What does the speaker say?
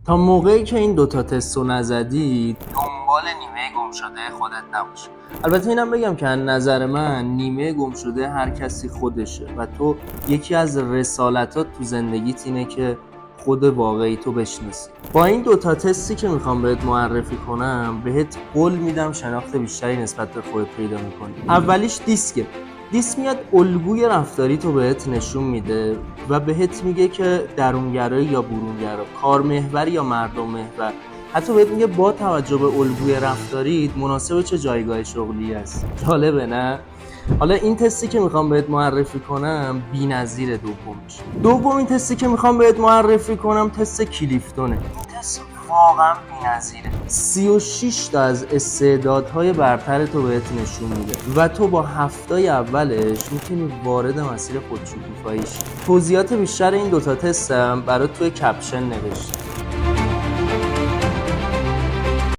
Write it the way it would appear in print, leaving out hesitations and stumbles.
تا موقعی که این دوتا تست رو نزدی دنبال نیمه گم شده خودت نباش. البته اینم بگم که از نظر من نیمه گم شده هر کسی خودشه و تو یکی از رسالتات تو زندگیت اینه که خود واقعی تو بشناسی. با این دوتا تستی که میخوام بهت معرفی کنم بهت قول میدم شناخت بیشتری نسبت به خودت پیدا میکنی. اولیش دیسکه. دیسک میاد الگوی رفتاری تو بهت نشون میده و بهت میگه که درونگرایی یا برونگرا، کارمحور یا مردم محور. حتی بهت میگه با توجه به الگوی رفتاریت مناسب چه جایگاه شغلی است. جالبه نه؟ حالا این تستی که میخوام بهت معرفی کنم بی‌نظیره دومش. دومین تستی که میخوام بهت معرفی کنم تست کلیفتونه. این تست واقعا بی‌نظیره. 36 تا از استعدادهای برتر تو بهت نشون میده و تو با هفتای اولش میتونی وارد مسیر خودشکوفایی شی. توضیحات بیشتر این دوتا تستم برات توی کپشن نوشتم.